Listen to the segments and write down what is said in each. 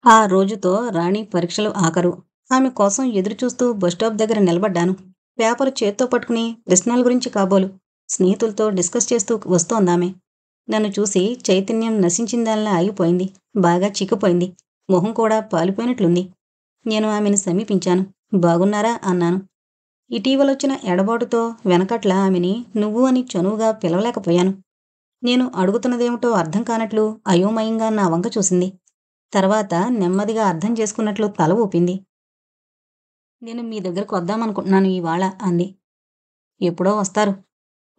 ఆ రోజుతో రాణి పరీక్షలు ఆఖరు. ఆమె కోసం ఎదురుచూస్తూ బస్టాప్ దగ్గర నిలబడ్డాను. పేపరు చేత్తో పట్టుకుని ప్రశ్నల గురించి కాబోలు స్నేహితులతో డిస్కస్ చేస్తూ వస్తోందామె. నన్ను చూసి చైతన్యం నశించిందాల్లా ఆగిపోయింది. బాగా చిక్కిపోయింది. మొహం కూడా పాలిపోయినట్లుంది. నేను ఆమెను సమీపించాను. బాగున్నారా అన్నాను. ఇటీవలొచ్చిన ఎడబాటుతో వెనకట్ల ఆమెని నువ్వు అని చనువుగా పిలవలేకపోయాను. నేను అడుగుతున్నదేమిటో అర్థం కానట్లు అయోమయంగా నా వంక చూసింది. తర్వాత నెమ్మదిగా అర్థం చేసుకున్నట్లు తల ఊపింది. నేను మీ దగ్గరకు వద్దామనుకుంటున్నాను ఇవాళ అంది. ఎప్పుడో వస్తారు.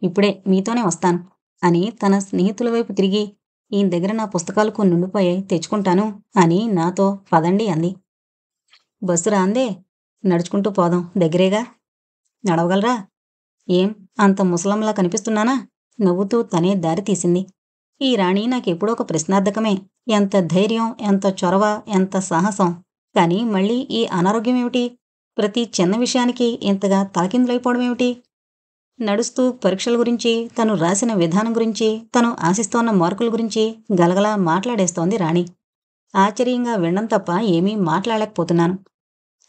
ఇప్పుడే మీతోనే వస్తాను అని తన స్నేహితుల వైపు తిరిగి, ఈయన దగ్గర నా పుస్తకాలు కొన్ని ఉండిపోయాయి తెచ్చుకుంటాను అని నాతో పదండి అంది. బస్సు రాందే? నడుచుకుంటూ పోదాం, దగ్గరేగా. నడవగలరా? ఏం అంత ముసలంలా కనిపిస్తున్నానా? నవ్వుతూ తనే దారి తీసింది. ఈ రాణి నాకెప్పుడో ఒక ప్రశ్నార్థకమే. ఎంత ధైర్యం, ఎంత చొరవ, ఎంత సాహసం. కాని మళ్ళీ ఈ అనారోగ్యమేమిటి? ప్రతి చిన్న విషయానికి ఇంతగా తలకిందులైపోవడమేమిటి? నడుస్తూ పరీక్షల గురించి, తను రాసిన విధానం గురించి, తను ఆశిస్తోన్న మార్కుల గురించి గలగలా మాట్లాడేస్తోంది రాణి. ఆశ్చర్యంగా వినడం తప్ప ఏమీ మాట్లాడలేకపోతున్నాను.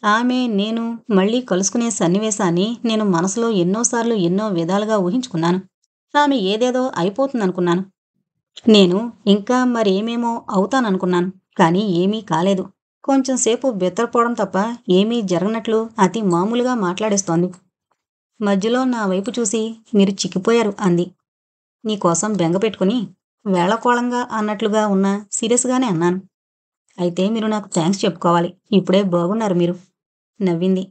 ఆమె, నేను మళ్ళీ కలుసుకునే సన్నివేశాన్ని నేను మనసులో ఎన్నోసార్లు ఎన్నో విధాలుగా ఊహించుకున్నాను. ఆమె ఏదేదో అయిపోతుందనుకున్నాను. నేను ఇంకా మరేమేమో అవుతాననుకున్నాను. కానీ ఏమీ కాలేదు. కొంచెం సేపు బిత్తరపోవడం తప్ప ఏమీ జరగనట్లు అతి మామూలుగా మాట్లాడేస్తోంది. మధ్యలో నా వైపు చూసి మీరు చిక్కిపోయారు అంది. నీకోసం బెంగ పెట్టుకుని వేళకోళంగా అన్నట్లుగా ఉన్న సీరియస్గానే అన్నాను. అయితే మీరు నాకు థ్యాంక్స్ చెప్పుకోవాలి. ఇప్పుడే బాగున్నారు మీరు. నవ్వింది.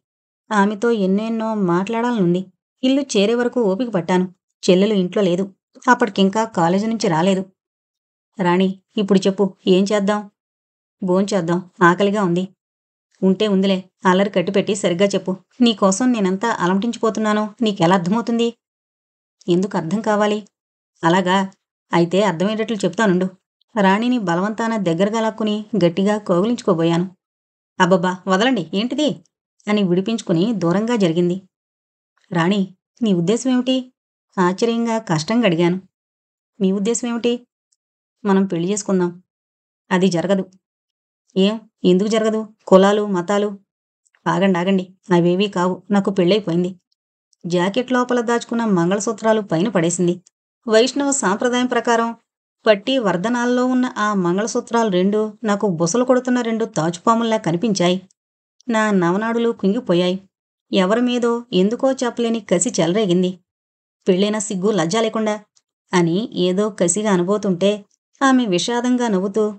ఆమెతో ఎన్నెన్నో మాట్లాడాలనుంది. ఇల్లు చేరే వరకు ఓపిక పట్టాను. చెల్లెలు ఇంట్లో లేదు. అప్పటికింకా కాలేజీ నుంచి రాలేదు. రాణి, ఇప్పుడు చెప్పు, ఏం చేద్దాం? భోంచేద్దాం, ఆకలిగా ఉంది. ఉంటే ఉందిలే, అల్లరి కట్టిపెట్టి సరిగ్గా చెప్పు. నీకోసం నేనెంత అలమటించిపోతున్నానో నీకెలా అర్థమవుతుంది? ఎందుకు అర్థం కావాలి? అలాగా? అయితే అర్థమయ్యేటట్లు చెప్తానుండు. రాణిని బలవంతాన దగ్గరగా లాక్కుని గట్టిగా కౌగిలించుకోబోయాను. అబ్బబ్బా, వదలండి, ఏంటిది? అని విడిపించుకుని దూరంగా జరిగింది. రాణి, నీ ఉద్దేశమేమిటి? ఆశ్చర్యంగా కష్టంగా అడిగాను. మీ ఉద్దేశమేమిటి? మనం పెళ్లి చేసుకుందాం. అది జరగదు. ఏం? ఎందుకు జరగదు? కులాలు, మతాలు? ఆగండి, అవేవీ కావు. నాకు పెళ్ళైపోయింది. జాకెట్ లోపల దాచుకున్న మంగళసూత్రాలు పైన పడేసింది. వైష్ణవ సాంప్రదాయం ప్రకారం పట్టి వర్ధనాల్లో ఉన్న ఆ మంగళసూత్రాలు రెండూ నాకు బుసలు కొడుతున్న రెండు తాచుపాముల్లా కనిపించాయి. నా నవనాడులు కుంగిపోయాయి. ఎవరి మీదో ఎందుకో చెప్పలేని కసి చెలరేగింది. పెళ్ళైన సిగ్గు లజ్జా లేకుండా అని ఏదో కసిగా అనుబోతుంటే ఆమె విషాదంగా నవ్వుతూ,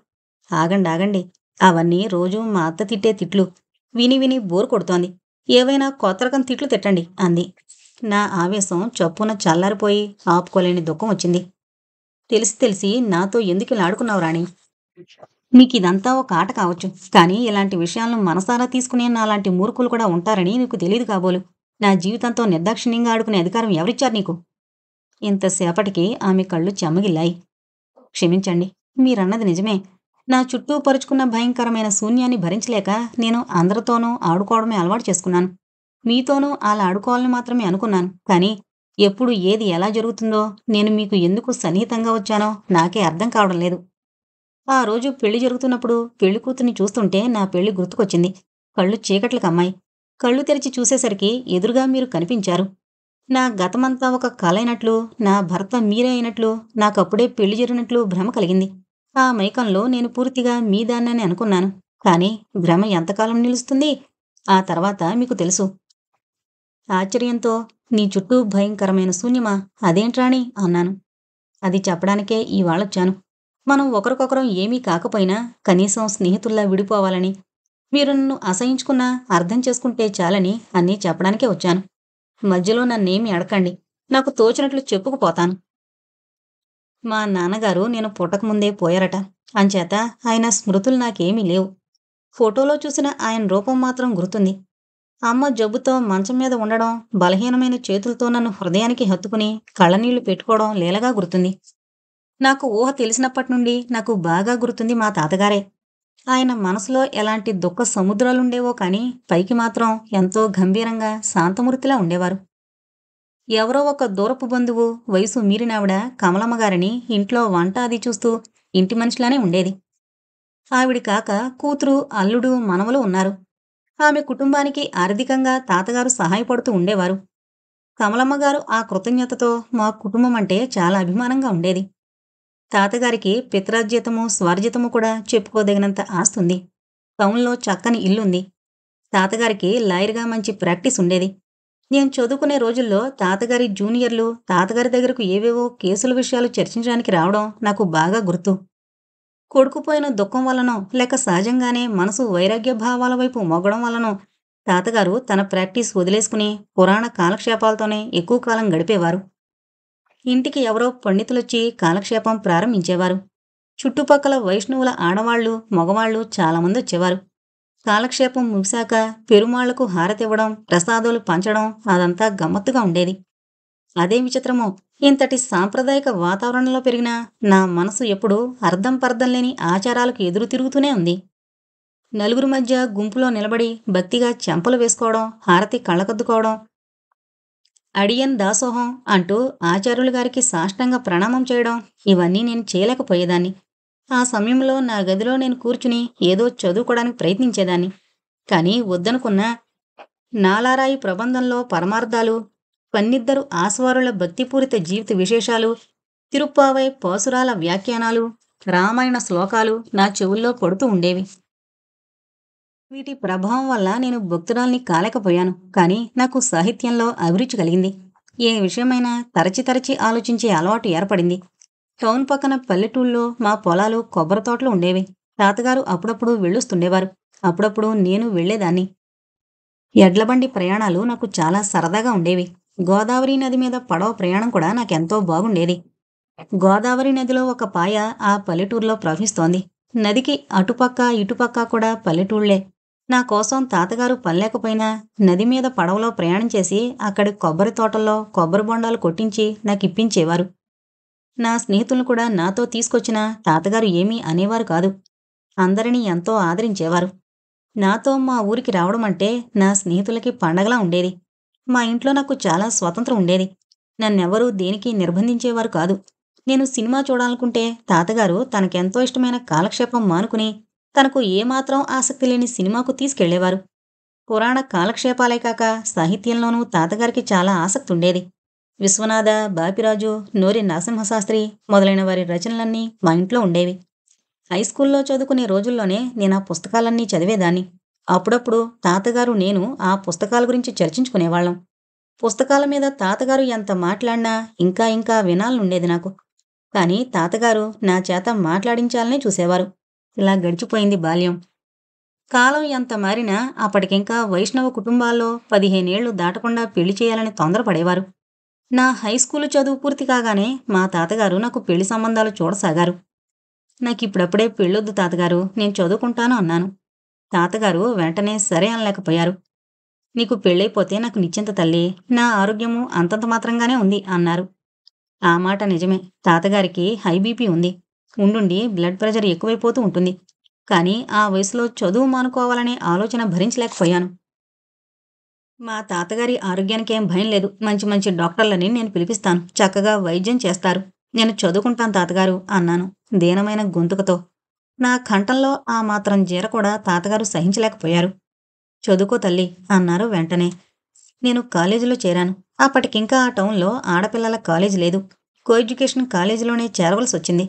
ఆగండి, అవన్నీ రోజూ మా అత్త తిట్టే తిట్లు. విని విని బోరు కొడుతోంది. ఏవైనా కొత్త రకం తిట్లు తిట్టండి అంది. నా ఆవేశం చప్పున చల్లారిపోయి ఆపుకోలేని దుఃఖం వచ్చింది. తెలిసి తెలిసి నాతో ఎందుకిలా ఆడుకున్నావు రాణి? నీకిదంతా ఒక ఆట కావచ్చు. కానీ ఇలాంటి విషయాలను మనసారా తీసుకునే నాలాంటి మూర్ఖులు కూడా ఉంటారని నీకు తెలీదు కాబోలు. నా జీవితంతో నిర్దాక్షిణ్యంగా ఆడుకునే అధికారం ఎవరిచ్చారు నీకు? ఇంతసేపటికి ఆమె కళ్ళు చెమ్మగిల్లాయి. క్షమించండి, మీరన్నది నిజమే. నా చుట్టూ పరుచుకున్న భయంకరమైన శూన్యాన్ని భరించలేక నేను అందరితోనూ ఆడుకోవడమే అలవాటు చేసుకున్నాను. మీతోనూ అలా ఆడుకోవాలని మాత్రమే అనుకున్నాను. కానీ ఎప్పుడు ఏది ఎలా జరుగుతుందో, నేను మీకు ఎందుకు సన్నిహితంగా వచ్చానో నాకే అర్థం కావడం లేదు. ఆ రోజు పెళ్లి జరుగుతున్నప్పుడు పెళ్లికూతుర్ని చూస్తుంటే నా పెళ్లి గుర్తుకొచ్చింది. కళ్ళు చీకట్లు కమ్మాయి. కళ్ళు తెరిచి చూసేసరికి ఎదురుగా మీరు కనిపించారు. నా గతమంతా ఒక కలైనట్లు, నా భర్త మీరే అయినట్లు, నాకప్పుడే పెళ్లి జరిగినట్లు భ్రమ కలిగింది. ఆ మైకంలో నేను పూర్తిగా మీ దాన్నని అనుకున్నాను. కానీ భ్రమ ఎంతకాలం నిలుస్తుంది? ఆ తర్వాత మీకు తెలుసు. ఆశ్చర్యంతో, నీ చుట్టూ భయంకరమైన శూన్యమా? అదేంట్రాణి అన్నాను. అది చెప్పడానికే ఇవాళొచ్చాను. మనం ఒకరికొకరం ఏమీ కాకపోయినా కనీసం స్నేహితుల్లా విడిపోవాలని, మీరు నన్ను అసహించుకున్నా అర్థం చేసుకుంటే చాలని అన్నీ చెప్పడానికే వచ్చాను. మధ్యలో నన్నేమీ అడకండి. నాకు తోచినట్లు చెప్పుకుపోతాను. మా నాన్నగారు నేను పుట్టకముందే పోయారట. అంచేత ఆయన స్మృతులు నాకేమీ లేవు. ఫోటోలో చూసిన ఆయన రూపం మాత్రం గుర్తుంది. అమ్మ జబ్బుతో మంచం మీద ఉండడం, బలహీనమైన చేతులతో నన్ను హృదయానికి హత్తుకుని కళ్ళనీళ్లు పెట్టుకోవడం లీలగా గుర్తుంది. నాకు ఊహ తెలిసినప్పటినుండి నాకు బాగా గుర్తుంది మా తాతగారే. ఆయన మనసులో ఎలాంటి దుఃఖ సముద్రాలుండేవో కాని పైకి మాత్రం ఎంతో గంభీరంగా శాంతమూర్తిలా ఉండేవారు. ఎవరో ఒక దూరపు బంధువు, వయసు మీరినావిడ కమలమ్మగారని ఇంట్లో వంట అది చూస్తూ ఇంటి మనిషిలానే ఉండేది. ఆవిడ కాక కూతురు, అల్లుడు, మనవలు ఉన్నారు. ఆమె కుటుంబానికి ఆర్థికంగా తాతగారు సహాయపడుతూ ఉండేవారు. కమలమ్మ గారు ఆ కృతజ్ఞతతో మా కుటుంబం అంటే చాలా అభిమానంగా ఉండేది. తాతగారికి పిత్రార్జితము, స్వార్జితము కూడా చెప్పుకోదగినంత ఆస్తుంది. టౌన్‌లో చక్కని ఇల్లుంది. తాతగారికి లాయర్‌గా మంచి ప్రాక్టీస్ ఉండేది. నేను చదువుకునే రోజుల్లో తాతగారి జూనియర్లు తాతగారి దగ్గరకు ఏవేవో కేసుల విషయాలు చర్చించడానికి రావడం నాకు బాగా గుర్తు. కొడుకుపోయిన దుఃఖం వల్లనో, లేక సహజంగానే మనసు వైరాగ్య భావాల వైపు మొగ్గడం వల్లనో తాతగారు తన ప్రాక్టీస్ వదిలేసుకుని పురాణ కాలక్షేపాలతోనే ఎక్కువ కాలం గడిపేవారు. ఇంటికి ఎవరో పండితులొచ్చి కాలక్షేపం ప్రారంభించేవారు. చుట్టుపక్కల వైష్ణవుల ఆడవాళ్లు, మగవాళ్లు చాలామందొచ్చేవారు. కాలక్షేపం ముగిశాక పెరుమాళ్లకు హారతివ్వడం, ప్రసాదాలు పంచడం అదంతా గమ్మత్తుగా ఉండేది. అదేం విచిత్రమో, ఇంతటి సాంప్రదాయిక వాతావరణంలో పెరిగిన నా మనసు ఎప్పుడూ అర్థం పర్థం లేని ఆచారాలకు ఎదురు తిరుగుతూనే ఉంది. నలుగురి మధ్య గుంపులో నిలబడి భక్తిగా చెంపలు వేసుకోవడం, హారతి కళ్ళకద్దుకోవడం, అడియన్ దాసోహం అంటూ ఆచార్యులు గారికి సాష్టాంగ ప్రణామం చేయడం ఇవన్నీ నేను చేయలేకపోయేదాన్ని. ఆ సమయంలో నా గదిలో నేను కూర్చుని ఏదో చదువుకోవడానికి ప్రయత్నించేదాన్ని. కానీ వద్దనుకున్నా నాలారాయి ప్రబంధంలో పరమార్థాలు, పన్నిద్దరు ఆస్వారుల భక్తిపూరిత జీవిత విశేషాలు, తిరుప్పావై పాసురాల వ్యాఖ్యానాలు, రామాయణ శ్లోకాలు నా చెవుల్లో పడుతూ ఉండేవి. వీటి ప్రభావం వల్ల నేను భక్తురాల్ని కాలేకపోయాను. కానీ నాకు సాహిత్యంలో అభిరుచి కలిగింది. ఏ విషయమైనా తరచి తరచి ఆలోచించే అలవాటు ఏర్పడింది. టౌన్ పక్కన పల్లెటూళ్ళలో మా పొలాలు, కొబ్బరి తోటలు ఉండేవి. తాతగారు అప్పుడప్పుడు వెళ్ళొస్తుండేవారు. అప్పుడప్పుడు నేను వెళ్ళేదాన్ని. ఎడ్లబండి ప్రయాణాలు నాకు చాలా సరదాగా ఉండేవి. గోదావరి నది మీద పడవ ప్రయాణం కూడా నాకెంతో బాగుండేది. గోదావరి నదిలో ఒక పాయ ఆ పల్లెటూరులో ప్రవహిస్తోంది. నదికి అటుపక్క ఇటుపక్క కూడా పల్లెటూళ్లే. నా కోసం తాతగారు పనిలేకపోయినా నది మీద పడవలో ప్రయాణం చేసి అక్కడి కొబ్బరి తోటల్లో కొబ్బరి బొండాలు కొట్టించి నాకిప్పించేవారు. నా స్నేహితులను కూడా నాతో తీసుకొచ్చినా తాతగారు ఏమీ అనేవారు కాదు. అందరినీ ఎంతో ఆదరించేవారు. నాతో మా ఊరికి రావడమంటే నా స్నేహితులకి పండగలా ఉండేది. మా ఇంట్లో నాకు చాలా స్వతంత్రం ఉండేది. నన్నెవరూ దేనికి నిర్బంధించేవారు కాదు. నేను సినిమా చూడాలనుకుంటే తాతగారు తనకెంతో ఇష్టమైన కాలక్షేపం మానుకుని తనకు ఏమాత్రం ఆసక్తి లేని సినిమాకు తీసుకెళ్లేవారు. పురాణ కాలక్షేపాలే కాక సాహిత్యంలోనూ తాతగారికి చాలా ఆసక్తి ఉండేది. విశ్వనాథ, బాపిరాజు, నోరి నరసింహశాస్త్రి మొదలైన వారి రచనలన్నీ మా ఇంట్లో ఉండేవి. హైస్కూల్లో చదువుకునే రోజుల్లోనే నేను ఆ పుస్తకాలన్నీ చదివేదాన్ని. అప్పుడప్పుడు తాతగారు నేను ఆ పుస్తకాల గురించి చర్చించుకునేవాళ్ళం. పుస్తకాల మీద తాతగారు ఎంత మాట్లాడినా ఇంకా ఇంకా వినాలనుండేది నాకు. కానీ తాతగారు నా చేత మాట్లాడించాలనే చూసేవారు. ఇలా గడిచిపోయింది బాల్యం. కాలం ఎంత మారినా అప్పటికింకా వైష్ణవ కుటుంబాల్లో 15 ఏళ్లు దాటకుండా పెళ్లి చేయాలని తొందరపడేవారు. నా హైస్కూలు చదువు పూర్తి కాగానే మా తాతగారు నాకు పెళ్లి సంబంధాలు చూడసాగారు. నాకిప్పుడప్పుడే పెళ్ళొద్దు తాతగారు, నేను చదువుకుంటాను అన్నాను. తాతగారు వెంటనే సరే అనలేకపోయారు. నీకు పెళ్ళైపోతే నాకు నిశ్చింత తల్లి, నా ఆరోగ్యము అంతంత మాత్రంగానే ఉంది అన్నారు. ఆ మాట నిజమే. తాతగారికి హై బీపీ ఉంది. ఉండుండి బ్లడ్ ప్రెషర్ ఎక్కువైపోతూ ఉంటుంది. కానీ ఆ వయసులో చదువు మానుకోవాలనే ఆలోచన భరించలేకపోయాను. మా తాతగారి ఆరోగ్యానికేం భయం లేదు. మంచి మంచి డాక్టర్లని నేను పిలిపిస్తాను. చక్కగా వైద్యం చేస్తారు. నేను చదువుకుంటాను తాతగారు అన్నాను దీనమైన గొంతుకతో. నా కంఠంలో ఆ మాత్రం జీర కూడా తాతగారు సహించలేకపోయారు. చదువుకో తల్లి అన్నారు వెంటనే. నేను కాలేజీలో చేరాను. అప్పటికింకా ఆ టౌన్లో ఆడపిల్లల కాలేజీ లేదు. కో ఎడ్యుకేషన్ కాలేజీలోనే చేరవలసొచ్చింది.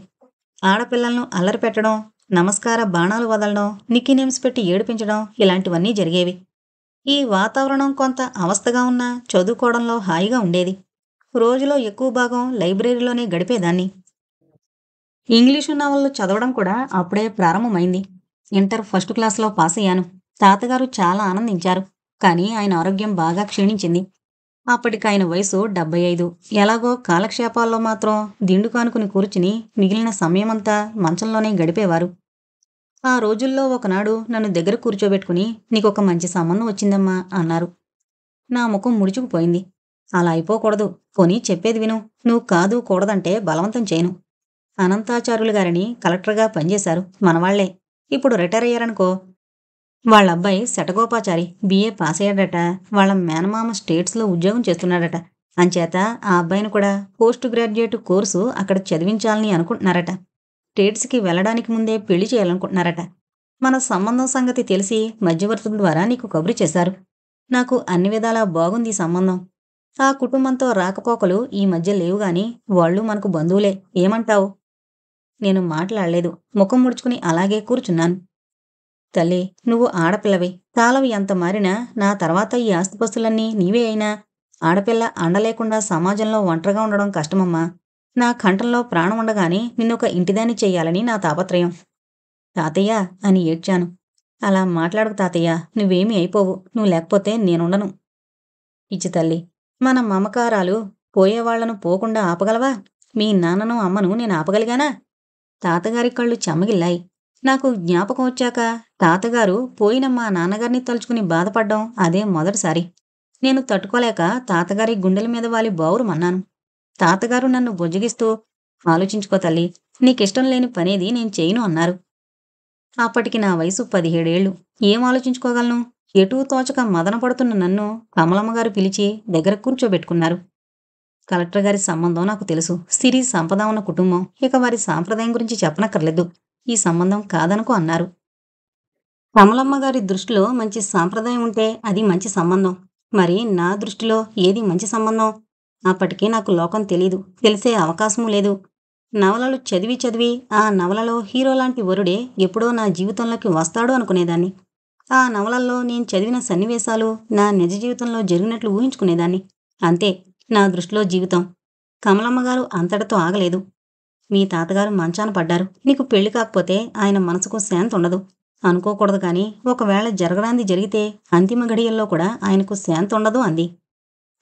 ఆడపిల్లలను అల్లరి పెట్టడం, నమస్కార బాణాలు వదలడం, నిక్కీ నేమ్స్ పెట్టి ఏడిపించడం ఇలాంటివన్నీ జరిగేవి. ఈ వాతావరణం కొంత అవస్థగా ఉన్నా చదువుకోవడంలో హాయిగా ఉండేది. రోజులో ఎక్కువ భాగం లైబ్రరీలోనే గడిపేదాన్ని. ఇంగ్లీషు నవలలు చదవడం కూడా అప్పుడే ప్రారంభమైంది. ఇంటర్ ఫస్ట్ క్లాస్‌లో పాసయ్యాను. తాతగారు చాలా ఆనందించారు. కానీ ఆయన ఆరోగ్యం బాగా క్షీణించింది. అప్పటికాయన వయసు 75. ఎలాగో కాలక్షేపాల్లో మాత్రం దిండు కానుకుని కూర్చుని మిగిలిన సమయమంతా మంచంలోనే గడిపేవారు. ఆ రోజుల్లో ఒకనాడు నన్ను దగ్గర కూర్చోబెట్టుకుని నీకొక మంచి సంబంధం వచ్చిందమ్మా అన్నారు. నా ముఖం ముడుచుకుపోయింది. అలా అయిపోకూడదు. పోనీ చెప్పేది విను. నువ్వు కాదు కూడదంటే బలవంతం చేయను. అనంతాచార్యులు గారిని కలెక్టర్గా పనిచేశారు. మనవాళ్లే. ఇప్పుడు రిటైర్ అయ్యారనుకో. వాళ్ళబ్బాయి శటగోపాచారి బిఏ పాస్ అయ్యాడట. వాళ్ళ మేనమామ స్టేట్స్లో ఉద్యోగం చేస్తున్నాడట. అంచేత ఆ అబ్బాయిని కూడా పోస్ట్ గ్రాడ్యుయేట్ కోర్సు అక్కడ చదివించాలని అనుకుంటున్నారట. స్టేట్స్‌కి వెళ్ళడానికి ముందే పెళ్లి చేయాలనుకుంటున్నారట. మన సంబంధం సంగతి తెలిసి మధ్యవర్తుల ద్వారా నీకు కబురు చేశారు. నాకు అన్ని విధాలా బాగుంది ఈ సంబంధం. ఆ కుటుంబంతో రాకపోకలు ఈ మధ్య లేవు గాని, వాళ్ళు మనకు బంధువులే. ఏమంటావు? నేను మాట్లాడలేదు. ముఖం ముడుచుకుని అలాగే కూర్చున్నాను. తల్లి, నువ్వు ఆడపిల్లవి. కాలం ఎంత మారినా నా తర్వాత ఈ ఆస్తిపాస్తులన్నీ నీవే అయినా, ఆడపిల్ల అండ లేకుండా సమాజంలో ఒంటరిగా ఉండడం కష్టమమ్మా. నా కంఠంలో ప్రాణం ఉండగానే నిన్నొక ఇంటిదాన్ని చెయ్యాలని నా తాపత్రయం. తాతయ్య అని ఏడ్చాను. అలా మాట్లాడకు తాతయ్య, నువ్వేమీ అయిపోవు. నువ్వు లేకపోతే నేనుండను. పిచ్చి తల్లి, మన మమకారాలు పోయేవాళ్లను పోకుండా ఆపగలవా? మీ నాన్నను అమ్మను నేను ఆపగలిగానా? తాతగారి కళ్ళు చెమ్మగిల్లాయి. నాకు జ్ఞాపకం వచ్చాక తాతగారు పోయిన మా నాన్నగారిని తలుచుకుని బాధపడ్డం అదే మొదటిసారి. నేను తట్టుకోలేక తాతగారి గుండెల మీద వాలి బావురుమన్నాను. తాతగారు నన్ను బుజ్జగిస్తూ, ఆలోచించుకో తల్లి, నీకిష్టం లేని పనేది నేను చేయను అన్నారు. అప్పటికి నా వయసు 17 ఏళ్ళు. ఏం ఆలోచించుకోగలను? ఎటూ తోచక మదనపడుతున్న నన్ను కమలమ్మగారు పిలిచి దగ్గర కూర్చోబెట్టుకున్నారు. కలెక్టర్ గారి సంబంధం నాకు తెలుసు. సిరి సంపద ఉన్న కుటుంబం. ఇక వారి సాంప్రదాయం గురించి చెప్పనక్కర్లేదు. ఈ సంబంధం కాదనుకో అన్నారు. కమలమ్మగారి దృష్టిలో మంచి సాంప్రదాయం ఉంటే అది మంచి సంబంధం. మరి నా దృష్టిలో ఏది మంచి సంబంధం? అప్పటికే నాకు లోకం తెలీదు. తెలిసే అవకాశమూ లేదు. నవలలు చదివి చదివి ఆ నవలలో హీరోలాంటి వరుడే ఎప్పుడో నా జీవితంలోకి వస్తాడు అనుకునేదాన్ని. ఆ నవలల్లో నేను చదివిన సన్నివేశాలు నా నిజ జీవితంలో జరిగినట్లు ఊహించుకునేదాన్ని. అంతే నా దృష్టిలో జీవితం. కమలమ్మగారు అంతటితో ఆగలేదు. మీ తాతగారు మంచాన పడ్డారు. నీకు పెళ్లి కాకపోతే ఆయన మనసుకు శాంతి ఉండదు. అనుకోకూడదు కానీ ఒకవేళ జరగరాంది జరిగితే అంతిమ ఘడియల్లో కూడా ఆయనకు శాంతి ఉండదు అంది.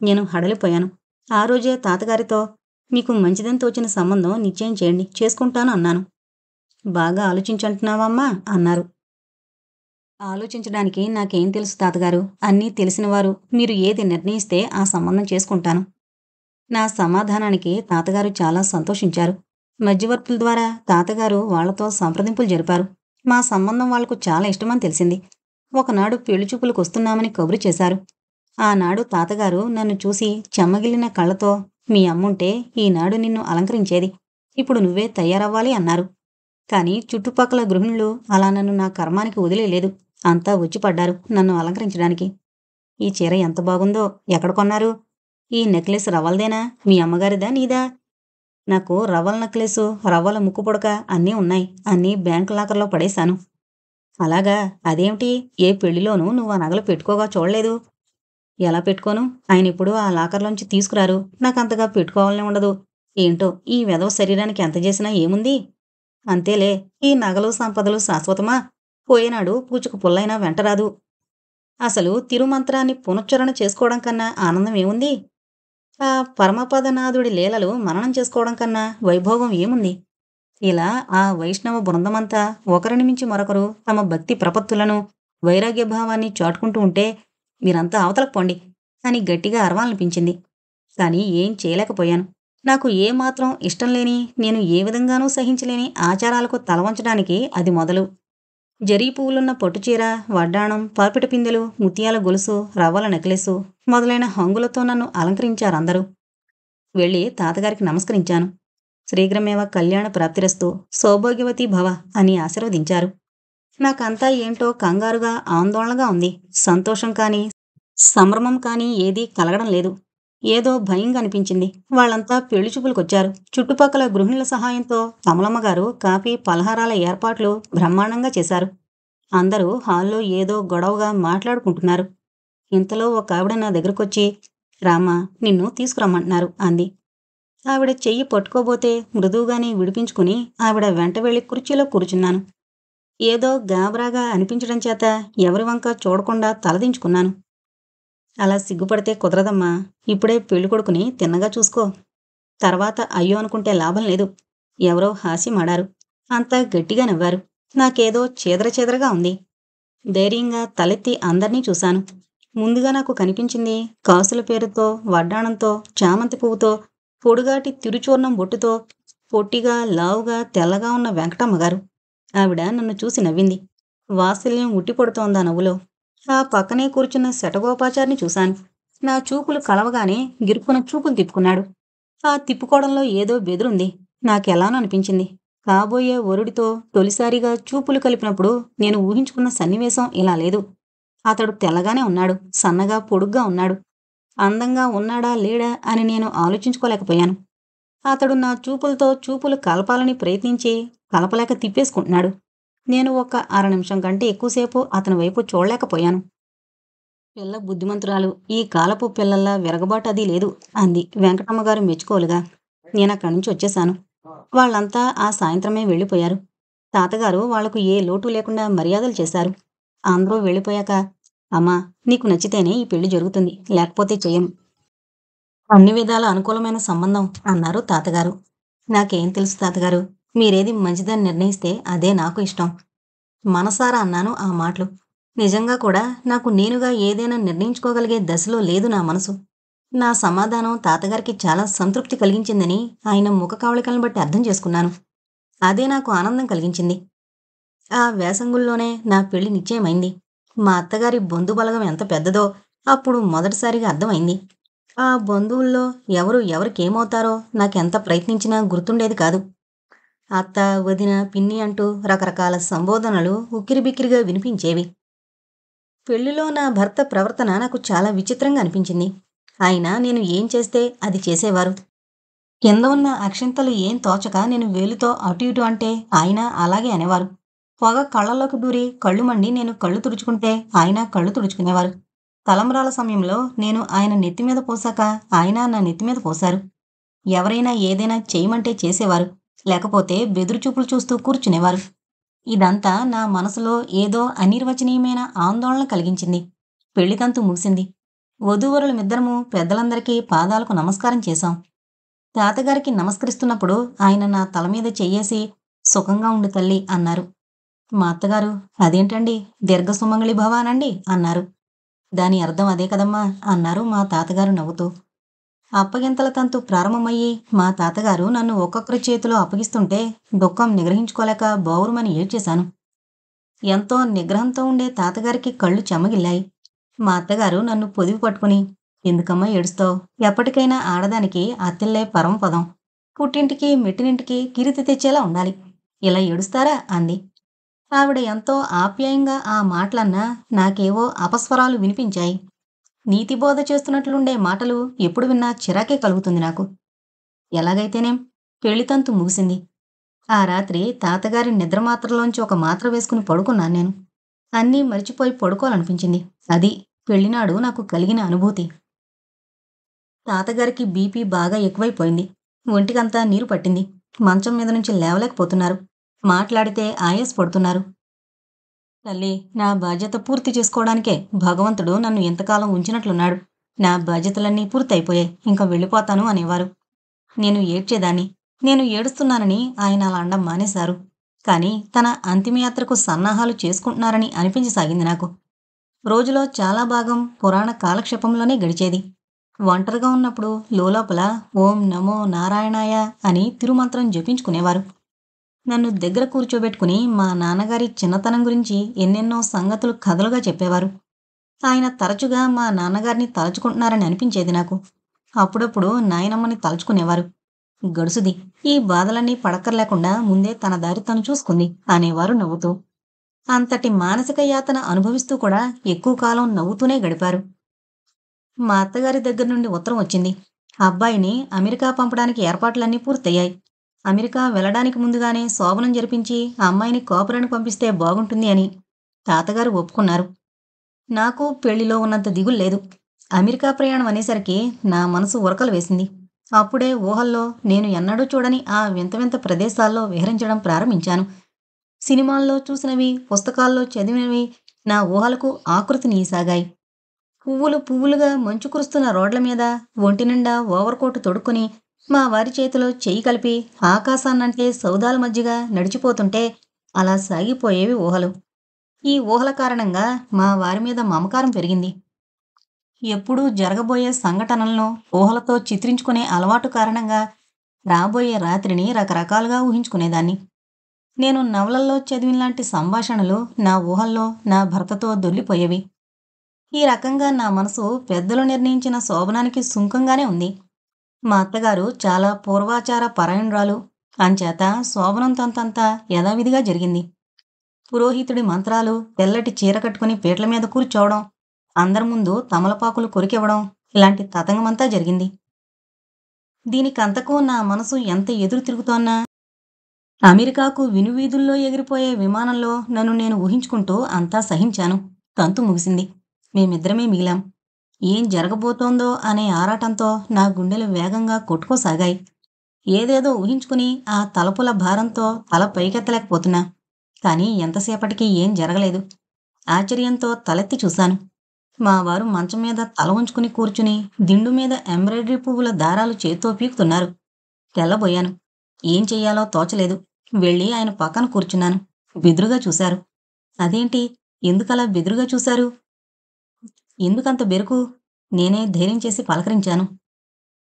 నేను హడలిపోయాను. ఆ రోజే తాతగారితో మీకు మంచిదని తోచిన సంబంధం నిశ్చయం చేయండి, చేసుకుంటాను అన్నాను. బాగా ఆలోచించంటున్నావమ్మా అన్నారు. ఆలోచించడానికి నాకేం తెలుసు తాతగారు? అన్నీ తెలిసినవారు. మీరు ఏది నిర్ణయిస్తే ఆ సంబంధం చేసుకుంటాను. నా సమాధానానికి తాతగారు చాలా సంతోషించారు. మధ్యవర్తుల ద్వారా తాతగారు వాళ్లతో సంప్రదింపులు జరిపారు. మా సంబంధం వాళ్లకు చాలా ఇష్టమని తెలిసింది. ఒకనాడు పెళ్లిచూపులకొస్తున్నామని కబురు చేశారు. ఆనాడు తాతగారు నన్ను చూసి చెమ్మగిల్లిన కళ్ళతో, మీ అమ్ముంటే ఈనాడు నిన్ను అలంకరించేది. ఇప్పుడు నువ్వే తయారవ్వాలి అన్నారు. కాని చుట్టుపక్కల గృహిణులు అలా నన్ను నా కర్మానికి వదిలేలేదు. అంతా వచ్చిపడ్డారు నన్ను అలంకరించడానికి. ఈ చీర ఎంత బాగుందో, ఎక్కడ కొన్నారు? ఈ నెక్లెస్ రవ్వలదేనా? మీ అమ్మగారిదా నీదా? నాకు రవ్వల నెక్లెసు, రవ్వల ముక్కు పుడక అన్నీ ఉన్నాయి. అన్నీ బ్యాంకు లాకర్లో పడేశాను. అలాగా? అదేమిటి? ఏ పెళ్లిలోనూ నువ్వు ఆ నగలు పెట్టుకోగా చూడలేదు. ఎలా పెట్టుకోను? ఆయనెప్పుడూ ఆ లాకర్లోంచి తీసుకురారు. నాకంతగా పెట్టుకోవాలని ఉండదు. ఏంటో ఈ వెధవ శరీరానికి ఎంత చేసినా ఏముంది? అంతేలే, ఈ నగలు సంపదలు శాశ్వతమా? పోయేనాడు పూచుకు పుల్లైనా వెంటరాదు. అసలు తిరుమంత్రాన్ని పునశ్చరణ చేసుకోవడం కన్నా ఆనందం ఏముంది? ఆ పరమపదనాథుడి లీలలు మననం చేసుకోవడం కన్నా వైభోగం ఏముంది? ఇలా ఆ వైష్ణవ బృందమంతా ఒకరిని మించి మరొకరు తమ భక్తి ప్రపత్తులను, వైరాగ్యభావాన్ని చాటుకుంటూ ఉంటే మీరంతా అవతలకు పోండి అని గట్టిగా అరవాలనిపించింది. కాని ఏం చేయలేకపోయాను. నాకు ఏమాత్రం ఇష్టం లేని, నేను ఏ విధంగానూ సహించలేని ఆచారాలకు తలవంచడానికి అది మొదలు. జరీ పువ్వులున్న పట్టుచీర, వడ్డాణం, పాపిట పిందెలు, ముత్యాల గొలుసు, రవ్వల నెక్లెసు మొదలైన హంగులతో నన్ను అలంకరించారందరూ. వెళ్ళి తాతగారికి నమస్కరించాను. శ్రీఘ్రమేవ కళ్యాణ ప్రాప్తిరస్తు, సౌభాగ్యవతి భవ అని ఆశీర్వదించారు. నాకంతా ఏంటో కంగారుగా, ఆందోళనగా ఉంది. సంతోషం కానీ, సంభ్రమం కానీ ఏదీ కలగడం లేదు. ఏదో భయంగా అనిపించింది. వాళ్ళంతా పెళ్లి చూపులకొచ్చారు. చుట్టుపక్కల గృహిణుల సహాయంతో కమలమ్మగారు కాఫీ, పలహారాల ఏర్పాట్లు బ్రహ్మాండంగా చేశారు. అందరూ హాల్లో ఏదో గొడవగా మాట్లాడుకుంటున్నారు. ఇంతలో ఒక ఆవిడ నా దగ్గరకొచ్చి, రామా, నిన్ను తీసుకురమ్మంటున్నారు అంది. ఆవిడ చెయ్యి పట్టుకోబోతే మృదువుగానే విడిపించుకుని ఆవిడ వెంట వెళ్లి కుర్చీలో కూర్చున్నాను. ఏదో గాబరాగా అనిపించడం చేత ఎవరి వంక చూడకుండా తలదించుకున్నాను. అలా సిగ్గుపడితే కుదరదమ్మా. ఇప్పుడే పెళ్ళికొడుకుని తిన్నగా చూసుకో. తర్వాత అయ్యో అనుకుంటే లాభం లేదు. ఎవరో హాస్యమాడారు. అంతా గట్టిగా నవ్వారు. నాకేదో చీదరచీదరగా ఉంది. ధైర్యంగా తలెత్తి అందర్నీ చూశాను. ముందుగా నాకు కనిపించింది కాసుల పేరుతో, వడ్డాణంతో, చామంతి పువ్వుతో, పొడుగాటి తిరుచూర్ణం బొట్టుతో, పొట్టిగా, లావుగా, తెల్లగా ఉన్న వెంకటమ్మగారు. ఆవిడ నన్ను చూసి నవ్వింది. వాత్సల్యం ఉట్టిపడుతోందా నవ్వులో. ఆ పక్కనే కూర్చున్న శటగోపాచారిని చూశాను. నా చూపులు కలవగానే గిరుక్కున చూపులు తిప్పుకున్నాడు. ఆ తిప్పుకోవడంలో ఏదో బెదురుంది. నాకెలానో అనిపించింది. కాబోయే వరుడితో తొలిసారిగా చూపులు కలిపినప్పుడు నేను ఊహించుకున్న సన్నివేశం ఇలా లేదు. అతడు తెల్లగానే ఉన్నాడు, సన్నగా పొడుగ్గా ఉన్నాడు. అందంగా ఉన్నాడా లేడా అని నేను ఆలోచించుకోలేకపోయాను. అతడు నా చూపులతో చూపులు కలపాలని ప్రయత్నించి కలపలేక తిప్పేసుకుంటున్నాడు. నేను ఒక అర నిమిషం కంటే ఎక్కువసేపు అతని వైపు చూడలేకపోయాను. పిల్ల బుద్ధిమంతురాలు, ఈ కాలపు పిల్లల్లా విరగబాటు అది లేదు అంది వెంకటమ్మగారు మెచ్చుకోలుగా. నేనక్కడి నుంచి వచ్చేశాను. వాళ్ళంతా ఆ సాయంత్రమే వెళ్ళిపోయారు. తాతగారు వాళ్లకు ఏ లోటు లేకుండా మర్యాదలు చేశారు. అందరూ వెళ్ళిపోయాక, అమ్మా, నీకు నచ్చితేనే ఈ పెళ్లి జరుగుతుంది, లేకపోతే చెయ్యను. అన్ని విధాల అనుకూలమైన సంబంధం అన్నారు తాతగారు. నాకేం తెలుసు తాతగారు, మీరేది మంచిదని నిర్ణయిస్తే అదే నాకు ఇష్టం. మనసారా అన్నాను ఆ మాటలు. నిజంగా కూడా నాకు నేనుగా ఏదైనా నిర్ణయించుకోగలిగే దశలో లేదు నా మనసు. నా సమాధానం తాతగారికి చాలా సంతృప్తి కలిగించిందని ఆయన ముఖ కవళికలను బట్టి అర్థం చేసుకున్నాను. అదే నాకు ఆనందం కలిగించింది. ఆ వేసంగుల్లోనే నా పెళ్లి నిశ్చయమైంది. మా అత్తగారి బంధుబలగం ఎంత పెద్దదో అప్పుడు మొదటిసారిగా అర్థమైంది. ఆ బంధువుల్లో ఎవరు ఎవరికేమవుతారో నాకెంత ప్రయత్నించినా గుర్తుండేది కాదు. అత్త, వదిన, పిన్ని అంటూ రకరకాల సంబోధనలు ఉక్కిరిబిక్కిరిగా వినిపించేవి. పెళ్లిలో నా భర్త ప్రవర్తన నాకు చాలా విచిత్రంగా అనిపించింది. అయినా నేను ఏం చేస్తే అది చేసేవారు. కింద ఉన్న అక్షింతలు ఏం తోచక నేను వేలుతో అటు ఇటు అంటే ఆయన అలాగే అనేవారు. పొగ కళ్ళలోకి దూరి కళ్ళు మండి నేను కళ్ళు తుడుచుకుంటే ఆయన కళ్ళు తుడుచుకునేవారు. తలంబ్రాల సమయంలో నేను ఆయన నెత్తిమీద పోసాక ఆయన నా నెత్తిమీద పోశారు. ఎవరైనా ఏదైనా చేయమంటే చేసేవారు, లేకపోతే బెదురుచూపులు చూస్తూ కూర్చునేవారు. ఇదంతా నా మనసులో ఏదో అనిర్వచనీయమైన ఆందోళన కలిగించింది. పెళ్లితంతు ముగిసింది. వధూవరులమిద్దరము పెద్దలందరికీ పాదాలకు నమస్కారం చేశాం. తాతగారికి నమస్కరిస్తున్నప్పుడు ఆయన నా తల మీద చెయ్యేసి, సుఖంగా ఉండు తల్లి అన్నారు. మా అత్తగారు, అదేంటండి, దీర్ఘసుమంగళి భవ అనండి అన్నారు. దాని అర్థం అదే కదమ్మా అన్నారు మా తాతగారు నవ్వుతూ. అప్పగింతల తంతు ప్రారంభమయ్యి మా తాతగారు నన్ను ఒక్కొక్కరి చేతిలో అప్పగిస్తుంటే దుఃఖం నిగ్రహించుకోలేక బౌరుమని ఏడ్చేశాను. ఎంతో నిగ్రహంతో ఉండే తాతగారికి కళ్ళు చెమ్మగిల్లాయి. మా అత్తగారు నన్ను పొదివి పట్టుకుని, ఎందుకమ్మా ఏడుస్తావు? ఎప్పటికైనా ఆడదానికి అత్తిల్లే పరమపదం. పుట్టింటికి మెట్టినింటికి కీర్తి తెచ్చేలా ఉండాలి. ఇలా ఏడుస్తారా అంది. ఆవిడ ఎంతో ఆప్యాయంగా ఆ మాటలన్నా నాకేవో అపస్వరాలు వినిపించాయి. నీతిబోధ చేస్తున్నట్లుండే మాటలు ఎప్పుడు విన్నా చిరాకే కలుగుతుంది నాకు. ఎలాగైతేనేం పెళ్లితంతు ముగిసింది. ఆ రాత్రి తాతగారి నిద్రమాత్రలోంచి ఒక మాత్ర వేసుకుని పడుకున్నాను నేను. అన్నీ మరిచిపోయి పడుకోవాలనిపించింది. అది పెళ్లినాడు నాకు కలిగిన అనుభూతి. తాతగారికి బీపీ బాగా ఎక్కువైపోయింది. ఒంటికంతా నీరు పట్టింది. మంచం మీద నుంచి లేవలేకపోతున్నారు. మాట్లాడితే ఆయాస పడుతున్నారు. తల్లి, నా బాధ్యత పూర్తి చేసుకోవడానికే భగవంతుడు నన్ను ఎంతకాలం ఉంచినట్లున్నాడు. నా బాధ్యతలన్నీ పూర్తయిపోయాయి, ఇంకా వెళ్ళిపోతాను అనేవారు. నేను ఏడ్చేదాన్ని. నేను ఏడుస్తున్నానని ఆయన అలా అండం మానేశారు. కానీ తన అంతిమయాత్రకు సన్నాహాలు చేసుకుంటున్నారని అనిపించసాగింది నాకు. రోజులో చాలా భాగం పురాణ కాలక్షేపంలోనే గడిచేది. ఒంటరిగా ఉన్నప్పుడు లోలోపల ఓం నమో నారాయణాయ అని తిరుమంత్రం జపించుకునేవారు. నన్ను దగ్గర కూర్చోబెట్టుకుని మా నాన్నగారి చిన్నతనం గురించి ఎన్నెన్నో సంగతులు కథలుగా చెప్పేవారు. ఆయన తరచుగా మా నాన్నగారిని తలుచుకుంటున్నారని అనిపించేది నాకు. అప్పుడప్పుడు నాయనమ్మని తలుచుకునేవారు. గడుసుది, ఈ బాధలన్నీ పడక్కర్లేకుండా ముందే తన దారి తను చూసుకుంది అనేవారు నవ్వుతూ. అంతటి మానసిక యాతన అనుభవిస్తూ కూడా ఎక్కువ కాలం నవ్వుతూనే గడిపారు. మా అత్తగారి దగ్గర నుండి ఉత్తరం వచ్చింది. అబ్బాయిని అమెరికా పంపడానికి ఏర్పాట్లన్నీ పూర్తయ్యాయి. అమెరికా వెళ్ళడానికి ముందుగానే శోభనం జరిపించి ఆ అమ్మాయిని కాపురానికి పంపిస్తే బాగుంటుంది అని తాతగారు ఒప్పుకున్నారు. నాకు పెళ్లిలో ఉన్నంత దిగులు లేదు. అమెరికా ప్రయాణం అనేసరికి నా మనసు ఉరకలు వేసింది. అప్పుడే ఊహల్లో నేను ఎన్నడూ చూడని ఆ వింత వింత ప్రదేశాల్లో విహరించడం ప్రారంభించాను. సినిమాల్లో చూసినవి, పుస్తకాల్లో చదివినవి నా ఊహలకు ఆకృతిని ఈసాగాయి. పువ్వులు పువ్వులుగా మంచు కురుస్తున్న రోడ్ల మీద ఒంటి నిండా ఓవర్కోటు తొడుక్కుని మా వారి చేతిలో చెయ్యి కలిపి ఆకాశాన్నంటే సౌదాల మధ్యగా నడిచిపోతుంటే అలా సాగిపోయేవి ఊహలు. ఈ ఊహల కారణంగా మా వారి మీద మమకారం పెరిగింది. ఎప్పుడూ జరగబోయే సంఘటనలను ఊహలతో చిత్రించుకునే అలవాటు కారణంగా రాబోయే రాత్రిని రకరకాలుగా ఊహించుకునేదాన్ని. నేను నవలల్లో చదివినలాంటి సంభాషణలు నా ఊహల్లో నా భర్తతో దొర్లిపోయేవి. ఈ రకంగా నా మనసు పెద్దలు నిర్ణయించిన శోభనానికి సుంకంగానే ఉంది. మా అత్తగారు చాలా పూర్వాచార పరాయణురాలు. అంచేత శోభనం తంతంతా యథావిధిగా జరిగింది. పురోహితుడి మంత్రాలు, తెల్లటి చీర కట్టుకుని పీటల మీద కూర్చోవడం, అందరి ముందు తమలపాకులు కొరికివ్వడం, ఇలాంటి తతంగమంతా జరిగింది. దీనికంతకు నా మనసు ఎంత ఎదురు తిరుగుతోన్నా అమెరికాకు వినువీధుల్లో ఎగిరిపోయే విమానంలో నన్ను నేను ఊహించుకుంటూ అంతా సహించాను. తంతు ముగిసింది. మేమిద్దరమే మిగిలాం. ఏం జరగబోతోందో అనే ఆరాటంతో నా గుండెలు వేగంగా కొట్టుకోసాగాయి. ఏదేదో ఊహించుకుని ఆ తలపుల భారంతో తల పైకెత్తలేకపోతున్నా. కానీ ఎంతసేపటికి ఏం జరగలేదు. ఆశ్చర్యంతో తలెత్తి చూశాను. మా వారు మంచం మీద తల ఉంచుకుని కూర్చుని దిండు మీద ఎంబ్రాయిడరీ పువ్వుల దారాలు చేత్తో పీకుతున్నారు. తెల్లబోయాను. ఏం చెయ్యాలో తోచలేదు. వెళ్ళి ఆయన పక్కన కూర్చున్నాను. బెదురుగా చూశారు. అదేంటి? ఎందుకలా బెదురుగా చూశారు? ఎందుకంత బెరుకు? నేనే ధైర్యం చేసి పలకరించాను.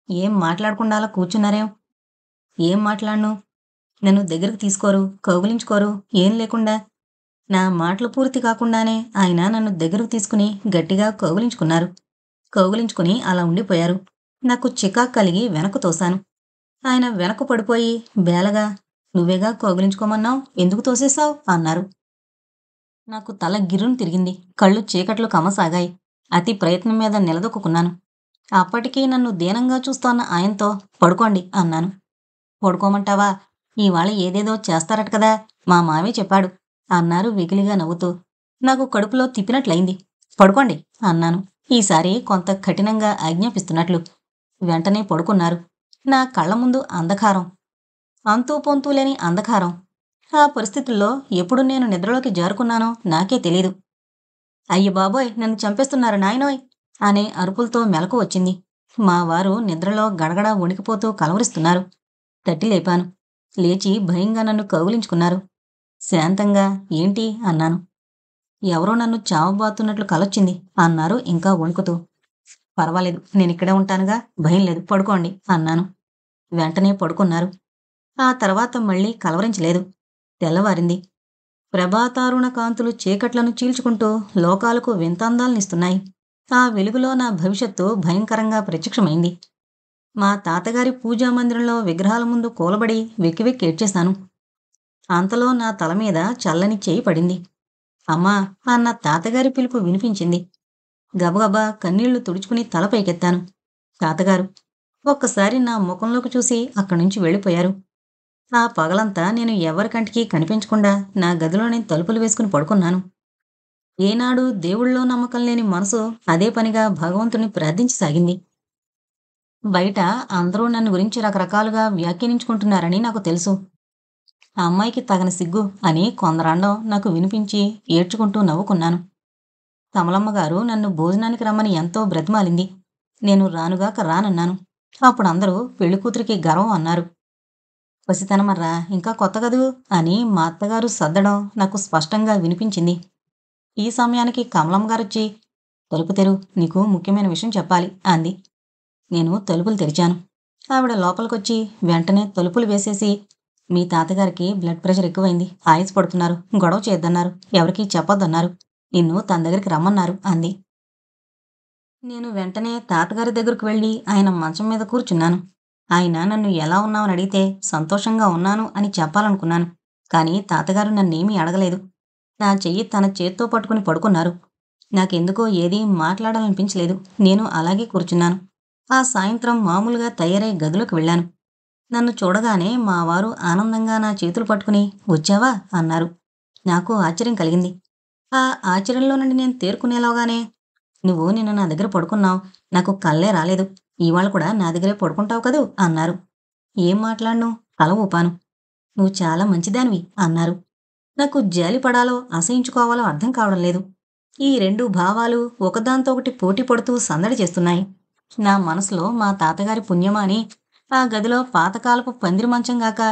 ఏం మాట్లాడకుండా అలా కూర్చున్నారేం? ఏం మాట్లాడను? నన్ను దగ్గరకు తీసుకోరు, కౌగిలించుకోరు, ఏం లేకుండా. నా మాటలు పూర్తి కాకుండానే ఆయన నన్ను దగ్గరకు తీసుకుని గట్టిగా కౌగిలించుకున్నారు. కౌగిలించుకుని అలా ఉండిపోయారు. నాకు చికాకు కలిగి వెనక్కు తోశాను. ఆయన వెనక్కు పడిపోయి బేలగా, నువ్వేగా కౌగిలించుకోమన్నావ్, ఎందుకు తోసేశావ్ అన్నారు. నాకు తల గిర్రును తిరిగింది. కళ్ళు చీకట్లు కమ్మసాగాయి. అతి ప్రయత్నం మీద నిలదొక్కున్నాను. అప్పటికీ నన్ను దీనంగా చూస్తోన్న ఆయనతో పడుకోండి అన్నాను. పడుకోమంటావా? ఇవాళ ఏదేదో చేస్తారట కదా, మా మావే చెప్పాడు అన్నారు వెకిలిగా నవ్వుతూ. నాకు కడుపులో తిప్పినట్లయింది. పడుకోండి అన్నాను, ఈసారి కొంత కఠినంగా ఆజ్ఞాపిస్తున్నట్లు. వెంటనే పడుకున్నారు. నా కళ్ళ ముందు అంధకారం, అంతూ పొంతూ లేని అంధకారం. ఆ పరిస్థితుల్లో ఎప్పుడు నేను నిద్రలోకి జారుకున్నానో నాకే తెలీదు. అయ్య బాబోయ్, నన్ను చంపేస్తున్నారు నాయనోయ్ అనే అరుపులతో మెలకు వచ్చింది. మా వారు నిద్రలో గడగడా వణికిపోతూ కలవరిస్తున్నారు. తట్టి లేపాను. లేచి భయంగా నన్ను కౌగిలించుకున్నారు. శాంతంగా ఏంటి అన్నాను. ఎవరో నన్ను చావబాతున్నట్లు కలొచ్చింది అన్నారు ఇంకా వణుకుతూ. పర్వాలేదు, నేనిక్కడే ఉంటానుగా, భయం లేదు, పడుకోండి అన్నాను. వెంటనే పడుకున్నారు. ఆ తర్వాత మళ్ళీ కలవరించలేదు. తెల్లవారింది. ప్రభాతారుణ కాంతులు చీకట్లను చీల్చుకుంటూ లోకాలకు వింతాందాలనిస్తున్నాయి. ఆ వెలుగులో నా భవిష్యత్తు భయంకరంగా ప్రత్యక్షమైంది. మా తాతగారి పూజామందిరంలో విగ్రహాల ముందు కూలబడి వెక్కి వెక్కి ఏడ్చేశాను. అంతలో నా తల మీద చల్లని చేయి పడింది. అమ్మా అన్న తాతగారి పిలుపు వినిపించింది. గబగబా కన్నీళ్లు తుడుచుకుని తల పైకెత్తాను. తాతగారు ఒక్కసారి నా ముఖంలోకి చూసి అక్కడి నుంచి వెళ్ళిపోయారు. ఆ పగలంతా నేను ఎవరికంటికి కనిపించకుండా నా గదిలోనే తలుపులు వేసుకుని పడుకున్నాను. ఏనాడు దేవుళ్ళో నమ్మకం లేని మనసు అదే పనిగా భగవంతుని ప్రార్థించసాగింది. బయట అందరూ నన్ను గురించి రకరకాలుగా వ్యాఖ్యానించుకుంటున్నారని నాకు తెలుసు. ఆ అమ్మాయికి తగని సిగ్గు అని కొందరండం నాకు వినిపించి ఏడ్చుకుంటూ నవ్వుకున్నాను. కమలమ్మగారు నన్ను భోజనానికి రమ్మని ఎంతో బ్రతిమాలింది. నేను రానుగాక రానన్నాను. అప్పుడందరూ పెళ్లికూతురికి గర్వం అన్నారు. పసితనమర్రా, ఇంకా కొత్త గదూ అని మా అత్తగారు సర్దడం నాకు స్పష్టంగా వినిపించింది. ఈ సమయానికి కమలమ్మగారొచ్చి, తలుపు తెరువు, నీకు ముఖ్యమైన విషయం చెప్పాలి అంది. నేను తలుపులు తెరిచాను. ఆవిడ లోపలికొచ్చి వెంటనే తలుపులు వేసేసి, మీ తాతగారికి బ్లడ్ ప్రెషర్ ఎక్కువైంది, ఆయాస పడుతున్నారు, గొడవ చేయొద్దన్నారు, ఎవరికీ చెప్పొద్దన్నారు, నిన్ను తన దగ్గరికి రమ్మన్నారు అంది. నేను వెంటనే తాతగారి దగ్గరకు వెళ్ళి ఆయన మంచం మీద కూర్చున్నాను. ఆయన నన్ను ఎలా ఉన్నావని అడిగితే సంతోషంగా ఉన్నాను అని చెప్పాలనుకున్నాను. కానీ తాతగారు నన్నేమీ అడగలేదు. నా చెయ్యి తన చేత్తో పట్టుకుని పడుకున్నారు. నాకెందుకో ఏదీ మాట్లాడాలనిపించలేదు. నేను అలాగే కూర్చున్నాను. ఆ సాయంత్రం మామూలుగా తయారై గదిలోకి వెళ్ళాను. నన్ను చూడగానే మా వారు ఆనందంగా నా చేతులు పట్టుకుని వచ్చావా అన్నారు. నాకు ఆశ్చర్యం కలిగింది. ఆ ఆశ్చర్యంలో నుండి నేను తేరుకునేలోగానే, నువ్వు నిన్న నా దగ్గర పడుకున్నావు, నాకు కళ్ళే రాలేదు, ఇవాళ కూడా నా దగ్గరే పడుకుంటావు కదూ అన్నారు. ఏం మాట్లాడను, తల ఊపాను. నువ్వు చాలా మంచిదానివి అన్నారు. నాకు జాలి పడాలో అసహించుకోవాలో అర్థం కావడం లేదు. ఈ రెండు భావాలు ఒకదాంతో ఒకటి పోటీ పడుతూ సందడి చేస్తున్నాయి. నా మనసులో మా తాతగారి పుణ్యమా అని ఆ గదిలో పాతకాలపు పందిరి మంచం గాక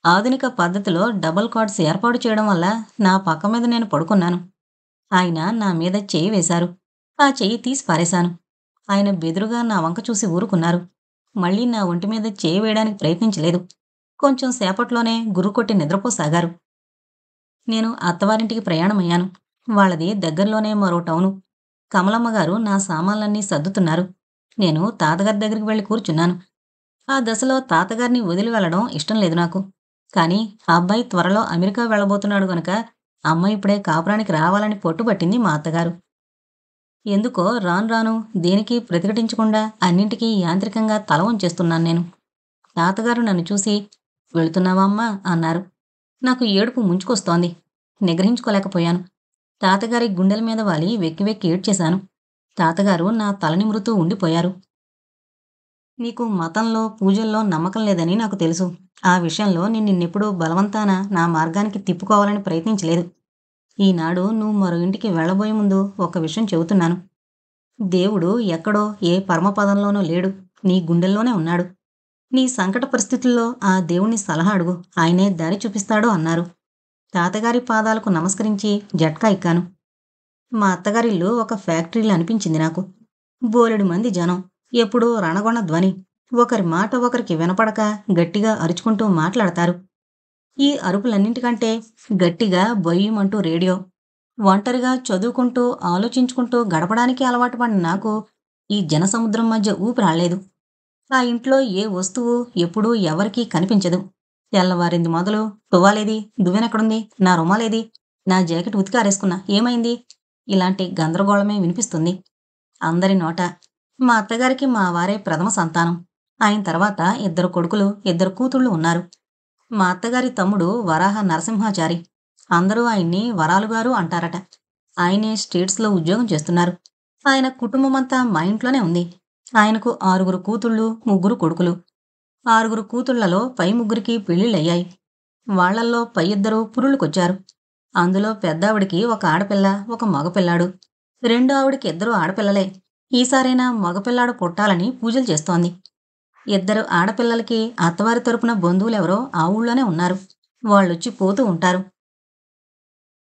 ఆధునిక పద్ధతిలో డబుల్ కాట్స్ ఏర్పాటు చేయడం వల్ల నా పక్క మీద నేను పడుకున్నాను. ఆయన నా మీద చెయ్యి వేశారు. ఆ చెయ్యి తీసి పారేశాను. ఆయన బెదురుగా నా వంక చూసి ఊరుకున్నారు. మళ్ళీ నా ఒంటి మీద చేయి వేయడానికి ప్రయత్నించలేదు. కొంచెం సేపట్లోనే గుర్రుకొట్టి నిద్రపోసాగారు. నేను అత్తవారింటికి ప్రయాణమయ్యాను. వాళ్ళది దగ్గరలోనే మరో టౌను. కమలమ్మగారు నా సామాన్లన్నీ సర్దుతున్నారు. నేను తాతగారి దగ్గరికి వెళ్ళి కూర్చున్నాను. ఆ దశలో తాతగారిని వదిలి వెళ్ళడం ఇష్టం లేదు నాకు. కానీ ఆ అబ్బాయి త్వరలో అమెరికా వెళ్ళబోతున్నాడు గనుక అమ్మాయి ఇప్పుడే కాపురానికి రావాలని పట్టుబట్టింది మా అత్తగారు. ఎందుకో రాను రాను దేనికి ప్రతిఘటించకుండా అన్నింటికీ యాంత్రికంగా తల వంచేస్తున్నాను నేను. తాతగారు నన్ను చూసి "వెళుతున్నావా అమ్మా?" అన్నారు. నాకు ఏడుపు ముంచుకొస్తోంది. నిగ్రహించుకోలేకపోయాను. తాతగారి గుండెల మీద వాలి వెక్కి వెక్కి ఏడ్చేశాను. తాతగారు నా తల నిమురుతూ ఉండిపోయారు. "నీకు మతంలో, పూజల్లో నమ్మకం లేదని నాకు తెలుసు. ఆ విషయంలో నేను నిన్నెప్పుడూ బలవంతాన నా మార్గానికి తిప్పుకోవాలని ప్రయత్నించలేదు. ఈనాడు నువ్వు మరో ఇంటికి వెళ్ళబోయే ముందు ఒక విషయం చెబుతున్నాను. దేవుడు ఎక్కడో ఏ పరమపదంలోనో లేడు. నీ గుండెల్లోనే ఉన్నాడు. నీ సంకట పరిస్థితుల్లో ఆ దేవుణ్ణి సలహా అడుగు. ఆయనే దారి చూపిస్తాడు" అన్నారు. తాతగారి పాదాలకు నమస్కరించి జట్కా ఎక్కాను. మా అత్తగారిల్లు ఒక ఫ్యాక్టరీలా అనిపించింది నాకు. బోలెడు మంది జనం. ఎప్పుడూ రణగొణ ధ్వని. ఒకరి మాట ఒకరికి వినపడక గట్టిగా అరుచుకుంటూ మాట్లాడతారు. ఈ అరుపులన్నింటికంటే గట్టిగా బొయ్యిమంటూ రేడియో. ఒంటరిగా చదువుకుంటూ, ఆలోచించుకుంటూ గడపడానికి అలవాటు పడిన నాకు ఈ జనసముద్రం మధ్య ఊపిరాడలేదు. ఆ ఇంట్లో ఏ వస్తువు ఎప్పుడూ ఎవరికీ కనిపించదు. తెల్లవారింది మొదలు తువ్వాలేది? దువ్వెనెక్కడుంది? నా రుమాలేది? నా జాకెట్ ఉతికారేసుకున్నా. ఏమైంది? ఇలాంటి గందరగోళమే వినిపిస్తుంది అందరి నోట. మా అత్తగారికి మా వారే ప్రథమ సంతానం. ఆయన తర్వాత 2 కొడుకులు, 2 కూతుళ్ళు ఉన్నారు. మా అత్తగారి తమ్ముడు వరాహ నరసింహాచారి. అందరూ ఆయన్ని వరాలుగారు అంటారట. ఆయనే స్టేట్స్‌లో ఉద్యోగం చేస్తున్నారు. ఆయన కుటుంబమంతా మా ఇంట్లోనే ఉంది. ఆయనకు 6 కూతుళ్ళు, 3 కొడుకులు. 6 కూతుళ్లలో పై ముగ్గురికి పెళ్ళిళ్ళయ్యాయి. వాళ్ళల్లో పై 2 పురుళ్ళుకొచ్చారు. అందులో పెద్దావిడికి ఒక ఆడపిల్ల, ఒక మగపిల్లాడు. రెండో ఆవిడకి 2 ఆడపిల్లలే. ఈసారైనా మగపిల్లాడు పుట్టాలని పూజలు చేస్తోంది. 2 ఆడపిల్లలకి అత్తవారి తరపున బంధువులెవరో ఆ ఊళ్ళోనే ఉన్నారు. వాళ్ళొచ్చి పోతూ ఉంటారు.